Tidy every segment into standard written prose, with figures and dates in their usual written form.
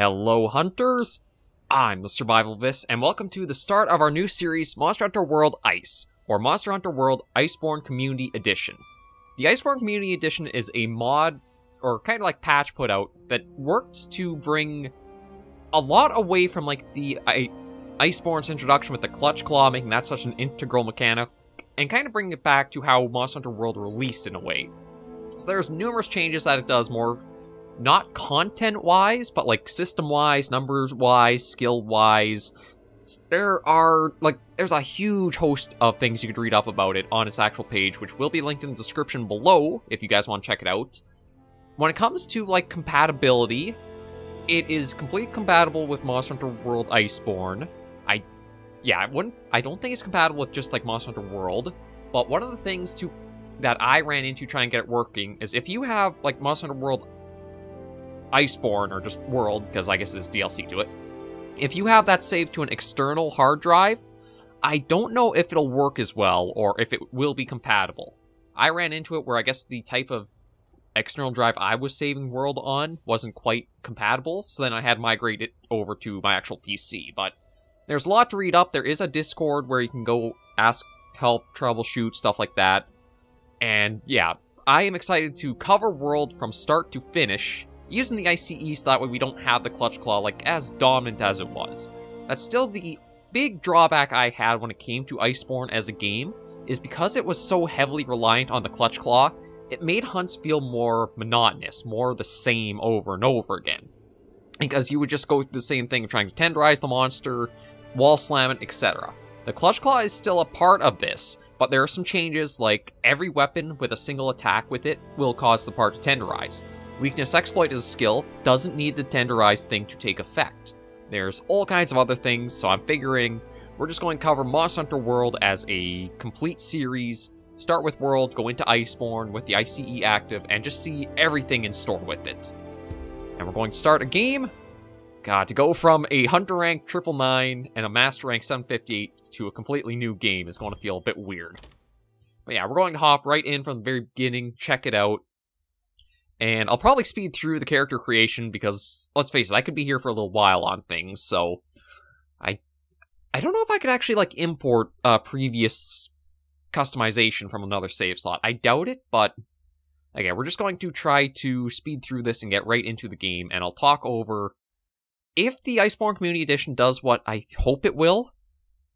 Hello Hunters, I'm the SurvivalVis, and welcome to the start of our new series, Monster Hunter World Ice, or Monster Hunter World Iceborne Community Edition. The Iceborne Community Edition is a mod, or kind of like patch put out, that works to bring a lot away from like the Iceborne's introduction with the Clutch Claw, making that such an integral mechanic, and kind of bring it back to how Monster Hunter World released in a way. So there's numerous changes that it does more, not content-wise, but like system-wise, numbers-wise, skill-wise. There's a huge host of things you could read up about it on its actual page, which will be linked in the description below if you guys want to check it out. When it comes to like compatibility, it is completely compatible with Monster Hunter World Iceborne. I don't think it's compatible with just like Monster Hunter World, but one of the things that I ran into trying to get it working is if you have like Monster Hunter World Iceborne, or just World, because I guess there's DLC to it, if you have that saved to an external hard drive, I don't know if it'll work as well, or if it will be compatible. I ran into it where I guess the type of external drive I was saving World on wasn't quite compatible, so then I had to migrate it over to my actual PC, but there's a lot to read up. There is a Discord where you can go ask help, troubleshoot, stuff like that, and yeah, I am excited to cover World from start to finish, using the I.C.E. so that way we don't have the Clutch Claw like as dominant as it was. That's still the big drawback I had when it came to Iceborne as a game, is because it was so heavily reliant on the Clutch Claw, it made hunts feel more monotonous, more the same over and over again. Because you would just go through the same thing of trying to tenderize the monster, wall slam it, etc. The Clutch Claw is still a part of this, but there are some changes, like every weapon with a single attack with it will cause the part to tenderize. Weakness Exploit is a skill, doesn't need the tenderized thing to take effect. There's all kinds of other things, so I'm figuring we're just going to cover Monster Hunter World as a complete series, start with World, go into Iceborne with the I.C.E. active, and just see everything in store with it. And we're going to start a game. God, to go from a Hunter rank 999 and a Master rank 758 to a completely new game is going to feel a bit weird. But yeah, we're going to hop right in from the very beginning, check it out. And I'll probably speed through the character creation because, let's face it, I could be here for a little while on things, so I don't know if I could actually, like, import previous customization from another save slot. I doubt it, but, again, we're just going to try to speed through this and get right into the game, and I'll talk over, if the Iceborne Community Edition does what I hope it will,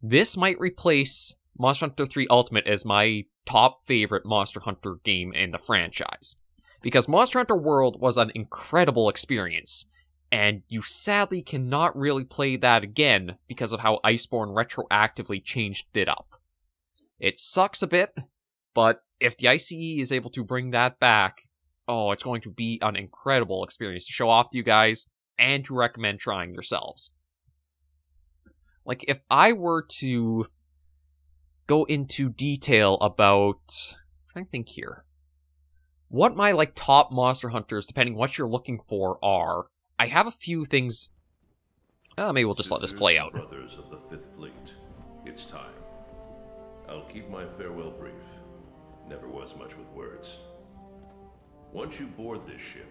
this might replace Monster Hunter 3 Ultimate as my top favorite Monster Hunter game in the franchise. Because Monster Hunter World was an incredible experience, and you sadly cannot really play that again because of how Iceborne retroactively changed it up. It sucks a bit, but if the I.C.E. is able to bring that back, oh, it's going to be an incredible experience to show off to you guys, and to recommend trying yourselves. Like, if I were to go into detail about, I'm trying to think here, what my, like, top Monster Hunters, depending what you're looking for, are. I have a few things. Maybe we'll just let this play out. Brothers of the Fifth Fleet, it's time. I'll keep my farewell brief. Never was much with words. Once you board this ship,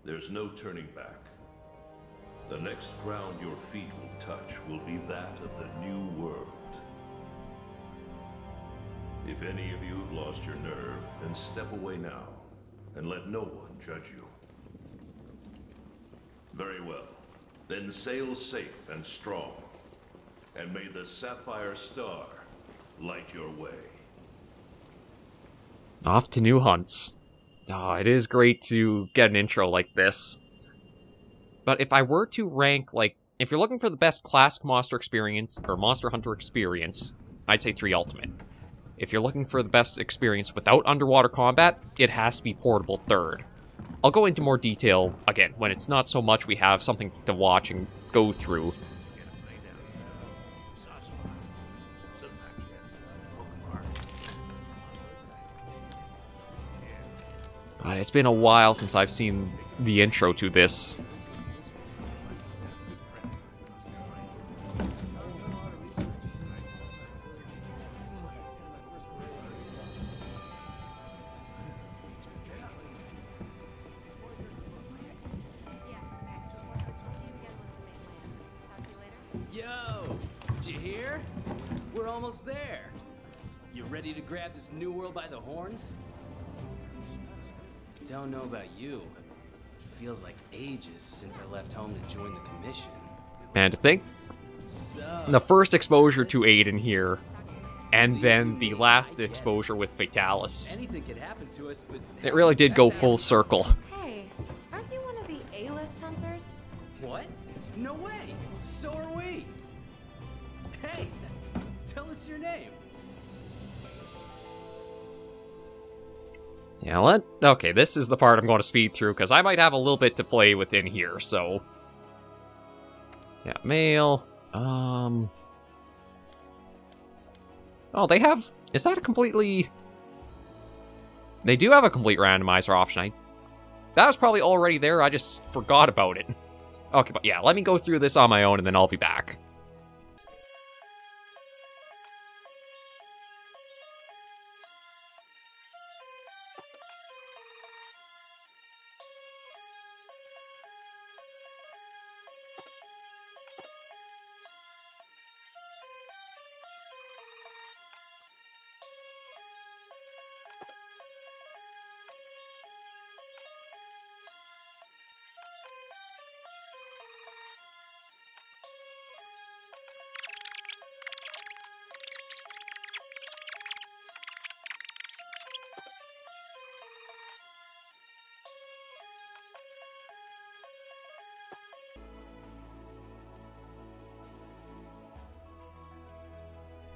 there's no turning back. The next ground your feet will touch will be that of the New World. If any of you have lost your nerve, then step away now. And let no one judge you. Very well. Then sail safe and strong. And may the Sapphire Star light your way. Off to new hunts. Oh, it is great to get an intro like this. But if I were to rank, like, if you're looking for the best classic monster experience, or Monster Hunter experience, I'd say 3 Ultimate. If you're looking for the best experience without underwater combat, it has to be Portable 3rd. I'll go into more detail, again, when it's not so much we have something to watch and go through. God, it's been a while since I've seen the intro to this. Did you hear? We're almost there. You ready to grab this new world by the horns? Don't know about you. It feels like ages since I left home to join the commission. Man, to think, So, the first exposure to Aiden here, and then the last exposure with Fatalis. anything could happen to us, but It really did go that's full circle. Hey, aren't you one of the A-list hunters? What? No way! So are we! Hey! Tell us your name! Yeah, okay, this is the part I'm going to speed through, because I might have a little bit to play within here, so... Yeah, mail... Oh, they have... Is that a completely... They do have a complete randomizer option. That was probably already there, I just forgot about it. Okay, but yeah, let me go through this on my own, and then I'll be back.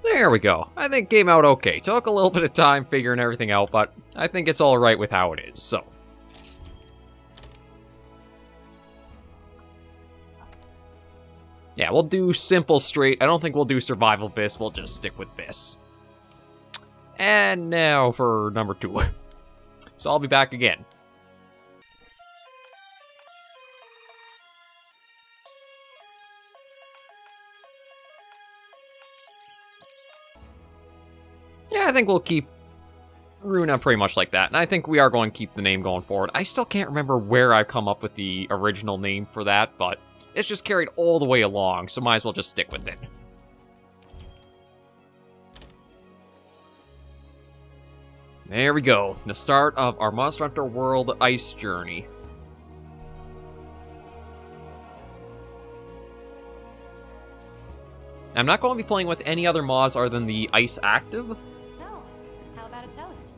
There we go. I think came out okay. Took a little bit of time figuring everything out, but I think it's alright with how it is, so. Yeah, we'll do simple straight. I don't think we'll do SurvivalVis. We'll just stick with this. And now for number 2. So I'll be back again. Yeah, I think we'll keep Runa pretty much like that. And I think we are going to keep the name going forward. I still can't remember where I've come up with the original name for that, but it's just carried all the way along, so might as well just stick with it. There we go. The start of our Monster Hunter World Ice journey. I'm not going to be playing with any other mods other than the Ice Active. So, how about a toast?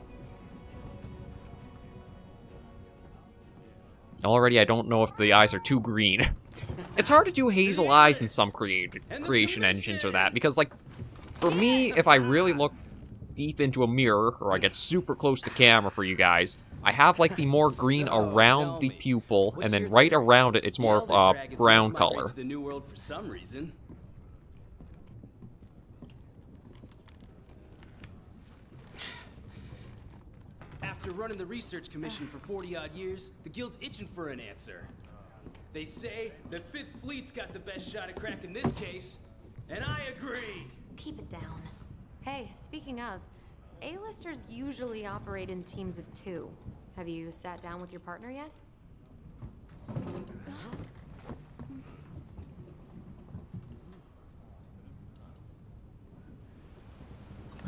Already, I don't know if the eyes are too green. It's hard to do hazel eyes in some creation engines or that, because, like, for me, if I really look deep into a mirror, or I get super close to the camera for you guys, I have, like, the more green around the pupil, and then right around it, it's more brown color. The new world for some reason. After running the research commission for 40-odd years, the guild's itching for an answer. They say the 5th Fleet's got the best shot at cracking this case, and I agree. Keep it down. Hey, speaking of, A-listers usually operate in teams of 2. Have you sat down with your partner yet?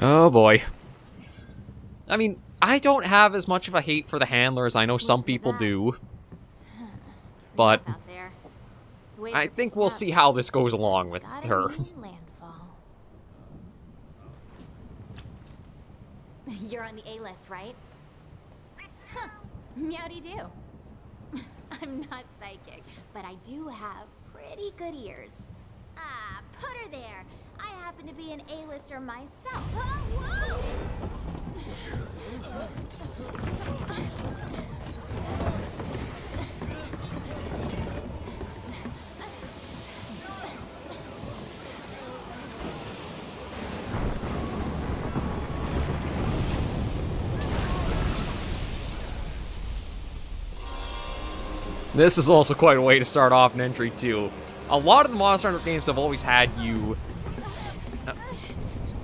Oh boy. I mean, I don't have as much of a hate for the handler as I know some people do. But I think we'll see how this goes along with her. You're on the A-list, right? Huh. Meowdy-do. I'm not psychic, but I do have pretty good ears. Ah, put her there. I happen to be an A-lister myself. Oh, whoa! This is also quite a way to start off an entry, too. A lot of the Monster Hunter games have always had you...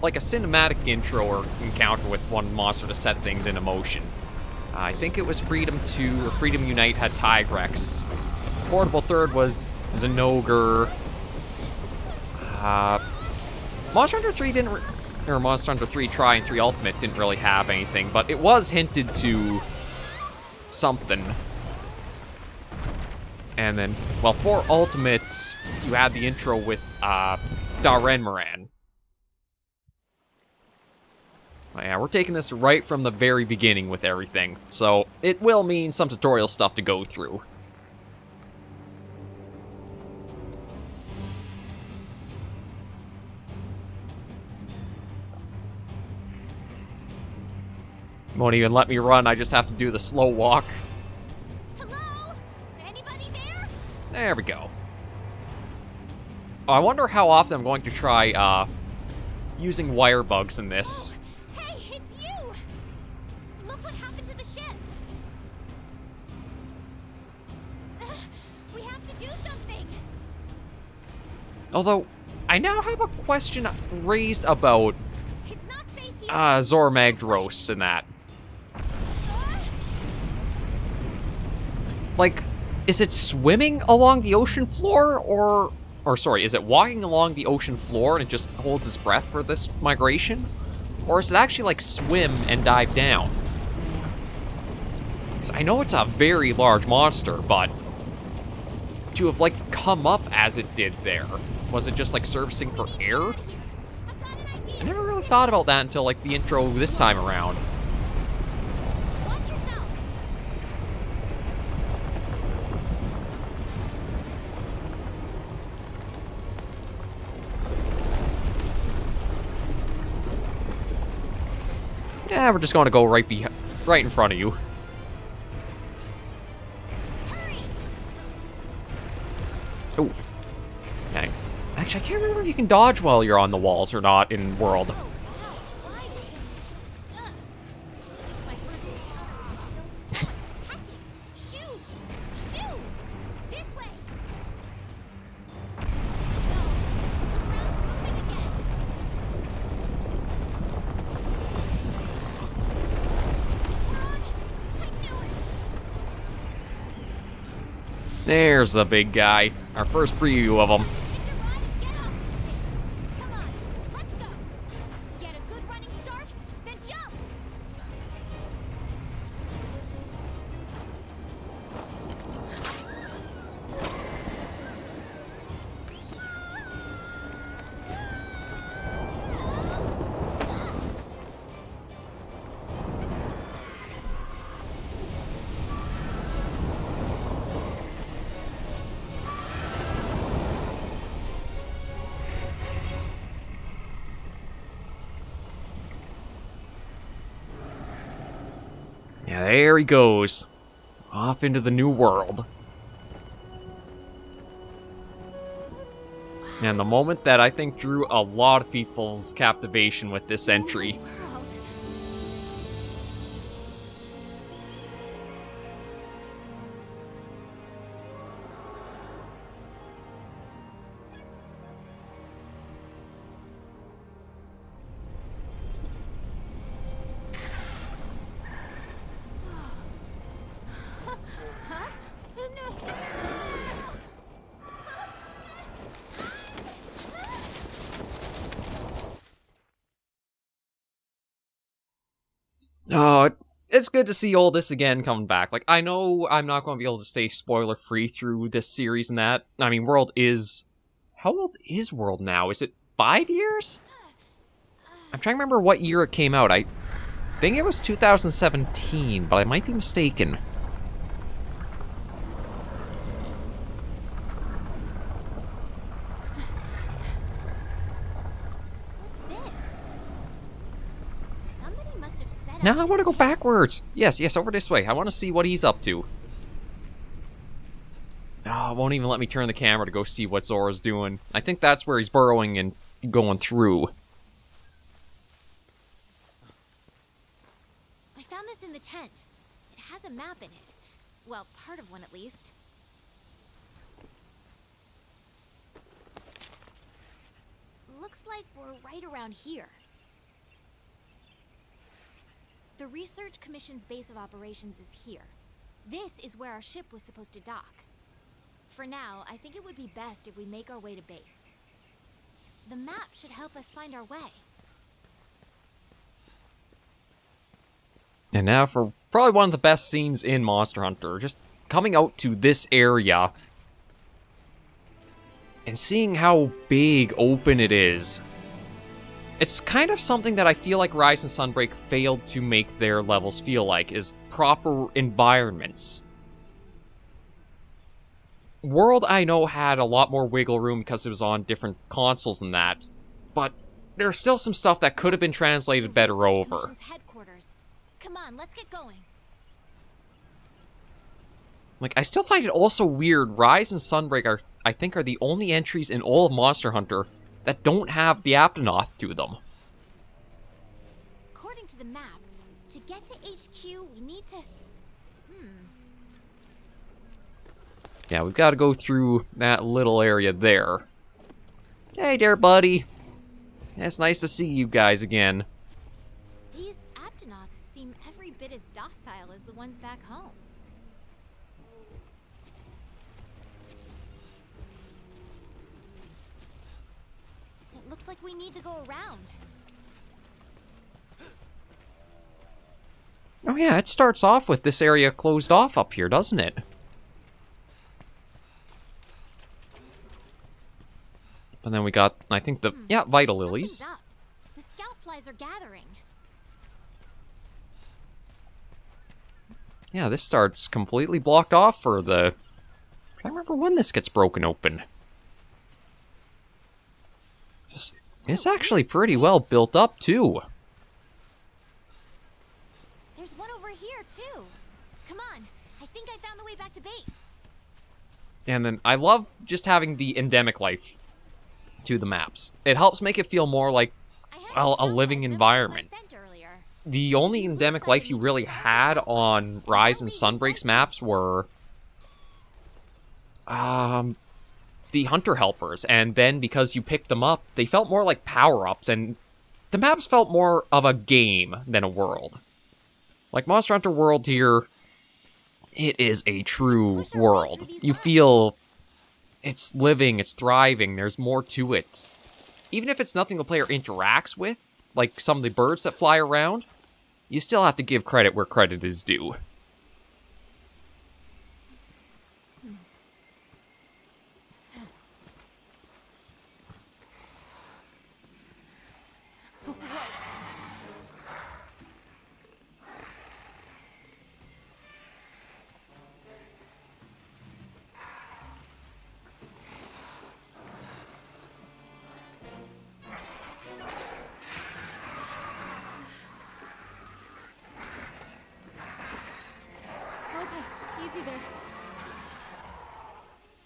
like a cinematic intro or encounter with one monster to set things into motion. I think it was Freedom 2 or Freedom Unite had Tigrex. Portable Third was Zenogre. Monster Hunter 3 didn't, or Monster Hunter 3 Try and 3 Ultimate didn't really have anything, but it was hinted to something. And then, well, for Ultimate, you had the intro with Darren Moran. Oh, yeah, we're taking this right from the very beginning with everything, so it will mean some tutorial stuff to go through. Won't even let me run, I just have to do the slow walk. Hello? Anybody there? There we go. Oh, I wonder how often I'm going to try, using wire bugs in this. Oh, hey, it's you! Look what happened to the ship! We have to do something! Although, I now have a question raised about, It's not safe here. Zormagdros and that. Like, is it swimming along the ocean floor, or sorry, is it walking along the ocean floor and it just holds its breath for this migration? Or is it actually, like, swim and dive down? Because I know it's a very large monster, but to have, like, come up as it did there, was it just, like, servicing for air? I've got an idea. I never really thought about that until, like, the intro this time around. Watch yourself. Yeah, we're just going to go right in front of you. Hurry. Oof. Okay. Actually, I can't remember if you can dodge while you're on the walls or not in World. Why did it? Ugh. My first encounter with so much packing. Shoo! Shoo! This way! No. The ground's moving again. We're on! I knew it! There's the big guy. Our first preview of him. It's your ride and get off this thing. Come on, let's go. Get a good running start, then jump. Yeah, there he goes. Off into the new world. And the moment that I think drew a lot of people's captivation with this entry. World. Huh? No. Oh, it's good to see all this again coming back. Like, I know I'm not going to be able to stay spoiler-free through this series and that. I mean, World is... How old is World now? Is it 5 years? I'm trying to remember what year it came out. I think it was 2017, but I might be mistaken. What's this? Somebody must have set up. Now I want to go backwards. Yes, over this way. I want to see what he's up to. Oh, it won't even let me turn the camera to go see what Zora's doing. I think that's where he's burrowing and going through. I found this in the tent. It has a map in it. Well, part of one at least. Looks like we're right around here. The Research Commission's base of operations is here. This is where our ship was supposed to dock. For now, I think it would be best if we make our way to base. The map should help us find our way. And now for probably one of the best scenes in Monster Hunter, just coming out to this area and seeing how big open it is. It's kind of something that I feel like Rise and Sunbreak failed to make their levels feel like, is proper environments. World, I know, had a lot more wiggle room because it was on different consoles and that, but there's still some stuff that could have been translated better over. Headquarters. Come on, let's get going. Like, I still find it also weird. Rise and Sunbreak I think, are the only entries in all of Monster Hunter that don't have the Aptonoth to them. According to the map, to get to HQ, we need to... Yeah, we've got to go through that little area there. Hey there, buddy. It's nice to see you guys again. These Aptonoths seem every bit as docile as the ones back home. It looks like we need to go around. Oh yeah, it starts off with this area closed off up here, doesn't it? And then we got, I think, the, yeah, Vital Lilies. Something's up. The scout flies are gathering. Yeah, this starts completely blocked off for the... I can't remember when this gets broken open. It's actually pretty well built up, too. There's one over here, too. Come on. I think I found the way back to base. And then I love just having the endemic life to the maps. It helps make it feel more like, well, a living environment. The only endemic life you really had on Rise and Sunbreak's maps were the Hunter Helpers, and then because you picked them up, they felt more like power-ups, and the maps felt more of a game than a world. Like Monster Hunter World here, it is a true world. You feel it's living, it's thriving, there's more to it. Even if it's nothing the player interacts with, like some of the birds that fly around, you still have to give credit where credit is due.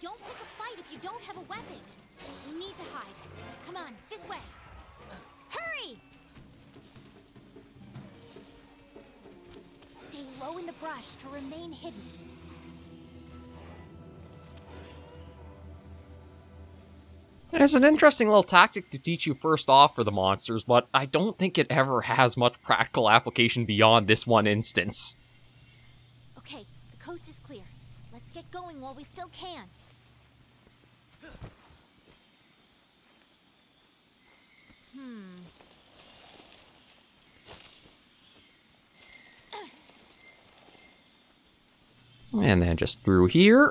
Don't pick a fight if you don't have a weapon. We need to hide. Come on, this way. Hurry! Stay low in the brush to remain hidden. It's an interesting little tactic to teach you first off for the monsters, but I don't think it ever has much practical application beyond this one instance. Okay, the coast is clear. Let's get going while we still can. And then just through here.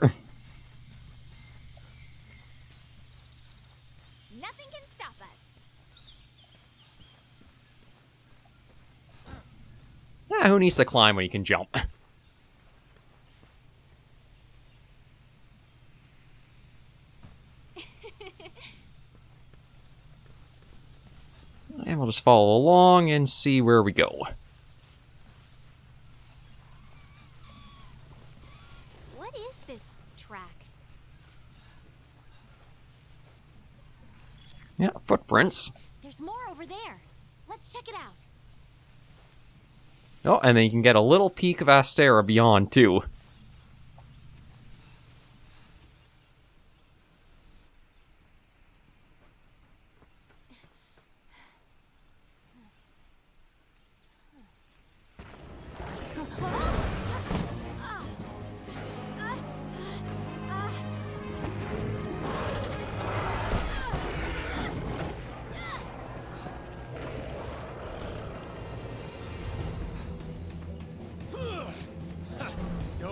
Nothing can stop us. Who needs to climb when you can jump? And we'll just follow along and see where we go. What is this track? Yeah, footprints. There's more over there. Let's check it out. Oh, and then you can get a little peek of Astera beyond, too.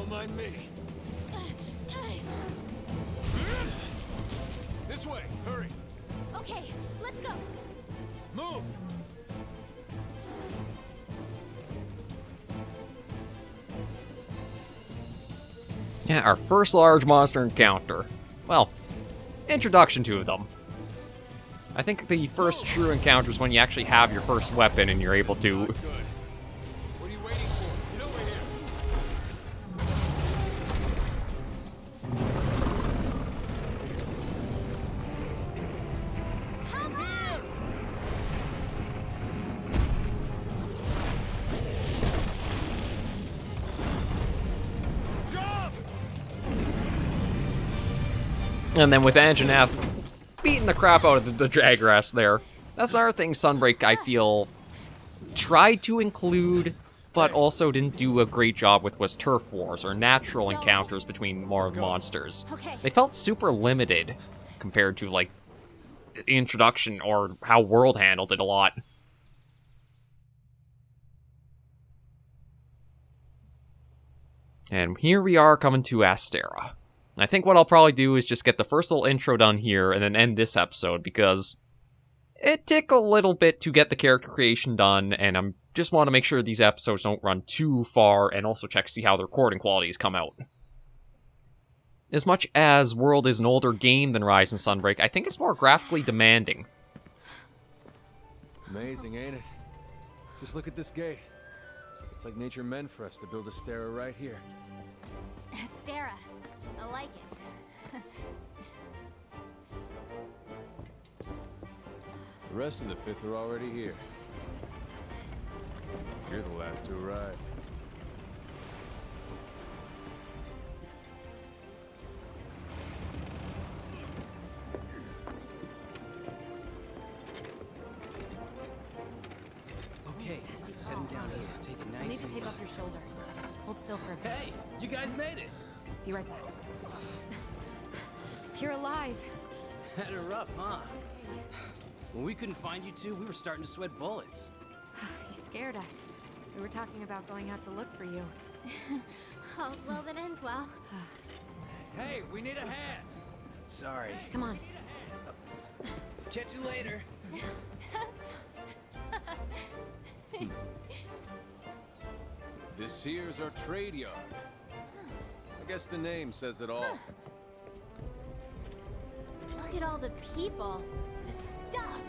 mind me. This way, hurry. Okay, let's go. Move. Yeah, our first large monster encounter. Well, introduction to them. I think the first true encounter is when you actually have your first weapon and you're able to... Good. What are you waiting for? Get over here. Come on! Jump! And then with Anjanath beating the crap out of the Jagrass there. That's another thing Sunbreak, I feel, tried to include, but also didn't do a great job with, was turf wars, or natural encounters between more monsters. Okay. They felt super limited compared to, like, the introduction or how World handled it a lot. And here we are coming to Astera. I think what I'll probably do is just get the first little intro done here and then end this episode, because it took a little bit to get the character creation done, and I just want to make sure these episodes don't run too far, and also check to see how the recording qualities come out. As much as World is an older game than Rise and Sunbreak, I think it's more graphically demanding. Amazing, ain't it? Just look at this gate. It's like nature meant for us to build Astera right here. Astera. I like it. The rest of the 5th are already here. You're the last to arrive. Okay, set him down here. Take it I nice. need to tape up your shoulder. Hold still for a bit. Hey, you guys made it. Be right back. You're alive. Had it rough, huh? When we couldn't find you two, we were starting to sweat bullets. You scared us. We were talking about going out to look for you. All's well that ends well. Hey, we need a hand. Sorry. Come on. Catch you later. This here's our trade yard. I guess the name says it all. Look at all the people. The stuff.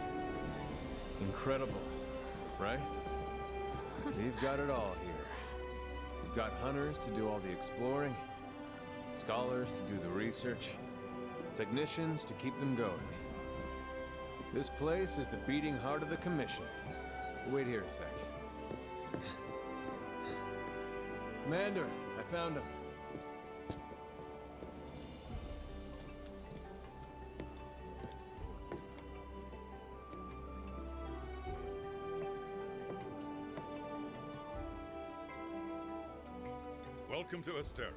Incredible, right? We've got it all here. We've got hunters to do all the exploring, scholars to do the research, technicians to keep them going. This place is the beating heart of the Commission. Wait here a sec. Commander, I found him. Welcome to Astera.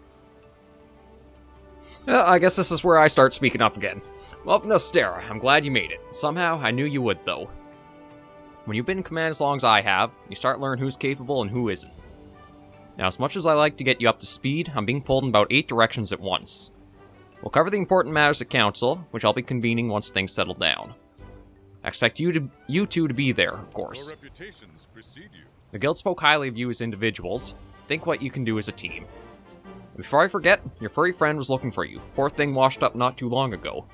I guess this is where I start speaking up again. Welcome to Astera. I'm glad you made it. Somehow, I knew you would, though. When you've been in command as long as I have, you start learning who's capable and who isn't. Now, as much as I like to get you up to speed, I'm being pulled in about 8 directions at once. We'll cover the important matters at Council, which I'll be convening once things settle down. I expect you two to be there, of course. Your reputations precede you. The Guild spoke highly of you as individuals. Think what you can do as a team. Before I forget, your furry friend was looking for you. Poor thing washed up not too long ago.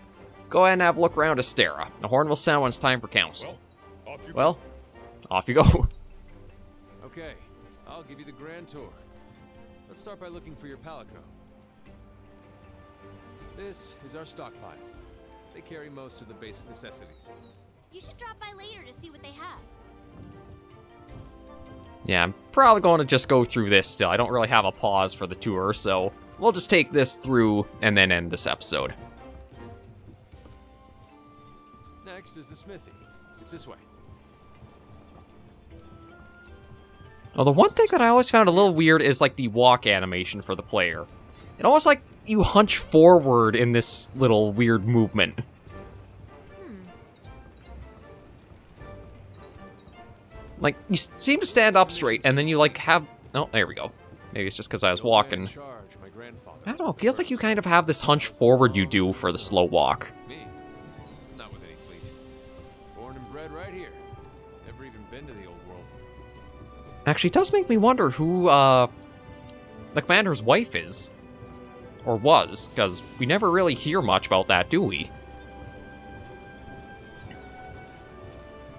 Go ahead and have a look around Astera. The horn will sound when it's time for Council. Well, off you go. Okay, I'll give you the grand tour. Let's start by looking for your palico. This is our stockpile. They carry most of the basic necessities. You should drop by later to see what they have. Yeah, I'm probably going to just go through this still. I don't really have a pause for the tour, so we'll just take this through and then end this episode. Next is the smithy. It's this way. Well, the one thing that I always found a little weird is like the walk animation for the player. It almost like you hunch forward in this little weird movement. Like, you seem to stand up straight, and then you, like, have... Oh, there we go. Maybe it's just because I was walking. Charge, my grandfather. I don't know, it feels like you kind of have this hunch forward you do for the slow walk. Me? Not with any fleet. Born and bred right here. Never even been to the old world. Actually, it does make me wonder who, the commander's wife is. Or was, because we never really hear much about that, do we?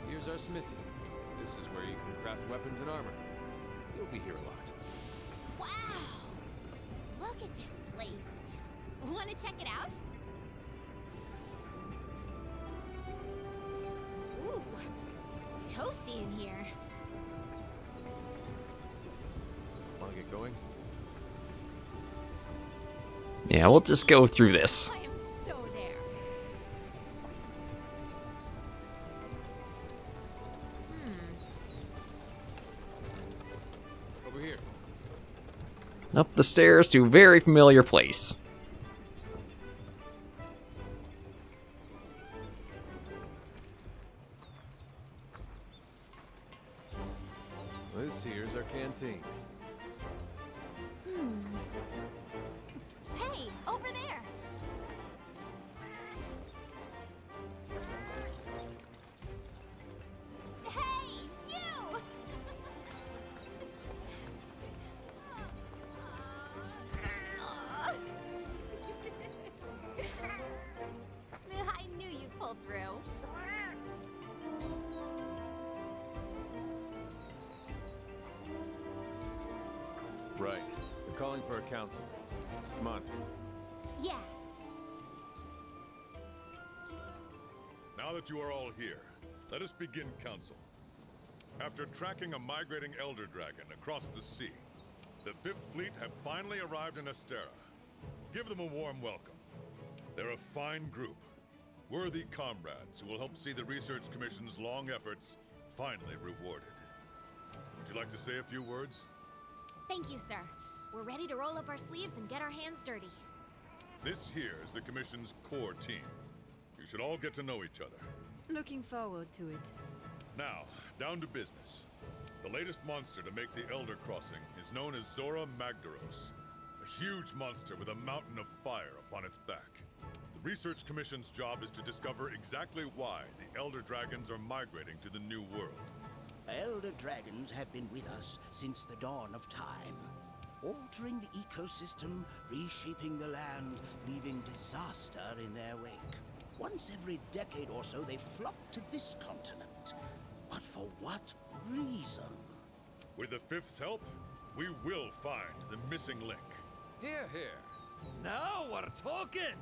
Here's our smithy. This is where you can craft weapons and armor. You'll be here a lot. Wow! Look at this place. Want to check it out? Ooh, it's toasty in here. Want to get going? Yeah, we'll just go through this. I am so there. Over here. Up the stairs to a very familiar place. This here's our canteen. Hey, over there. Hey, you! I knew you'd pull through. Right. They're calling for a council. Come on. Yeah. Now that you are all here, let us begin council. After tracking a migrating elder dragon across the sea, the 5th Fleet have finally arrived in Astera. Give them a warm welcome. They're a fine group, worthy comrades who will help see the Research Commission's long efforts finally rewarded. Would you like to say a few words? Thank you, sir. We're ready to roll up our sleeves and get our hands dirty. This here is the Commission's core team. You should all get to know each other. Looking forward to it. Now, down to business. The latest monster to make the Elder Crossing is known as Zora Magdaros, a huge monster with a mountain of fire upon its back. The Research Commission's job is to discover exactly why the Elder Dragons are migrating to the New World. Elder dragons have been with us since the dawn of time, altering the ecosystem, reshaping the land, leaving disaster in their wake. Once every decade or so, they flock to this continent. But for what reason? With the Fifth's help, we will find the missing link. Here, here. Now we're talking!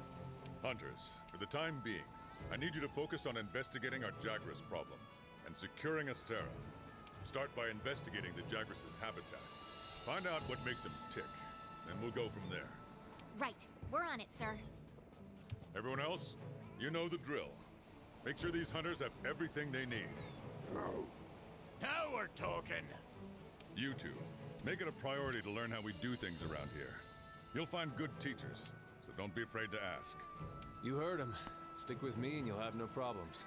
Hunters, for the time being, I need you to focus on investigating our Jagras problem and securing Astera. Start by investigating the Jagras' habitat. Find out what makes them tick, and we'll go from there. Right. We're on it, sir. Everyone else, you know the drill. Make sure these hunters have everything they need. Now we're talking! You two, make it a priority to learn how we do things around here. You'll find good teachers, so don't be afraid to ask. You heard him. Stick with me and you'll have no problems.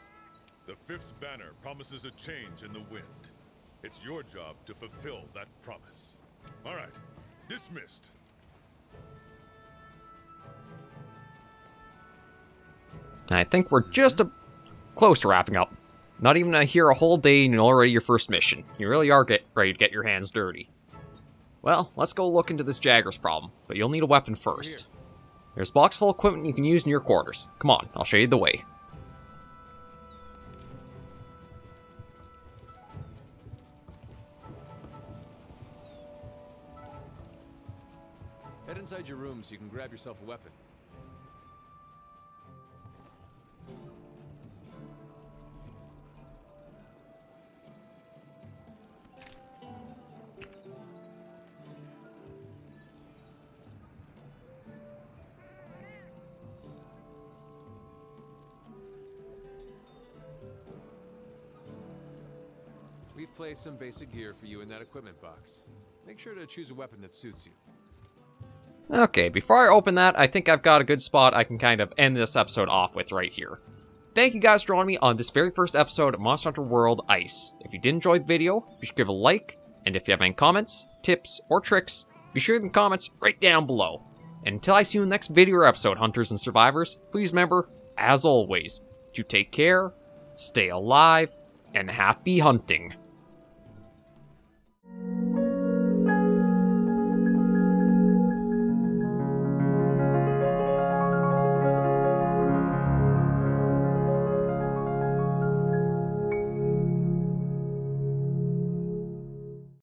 The Fifth's banner promises a change in the wind. It's your job to fulfill that promise. All right, dismissed. I think we're just close to wrapping up. Not even here a whole day and already your first mission. You really are ready to get your hands dirty. Well, let's go look into this Jagras problem, but you'll need a weapon first. There's a box full of equipment you can use in your quarters. Come on, I'll show you the way. Head inside your room so you can grab yourself a weapon. We've placed some basic gear for you in that equipment box. Make sure to choose a weapon that suits you. Okay, before I open that, I think I've got a good spot I can kind of end this episode off with right here. Thank you guys for joining me on this very first episode of Monster Hunter World Ice. If you did enjoy the video, be sure to give a like, and if you have any comments, tips, or tricks, be sure to leave the comments right down below. And until I see you in the next video or episode, hunters and survivors, please remember, as always, to take care, stay alive, and happy hunting.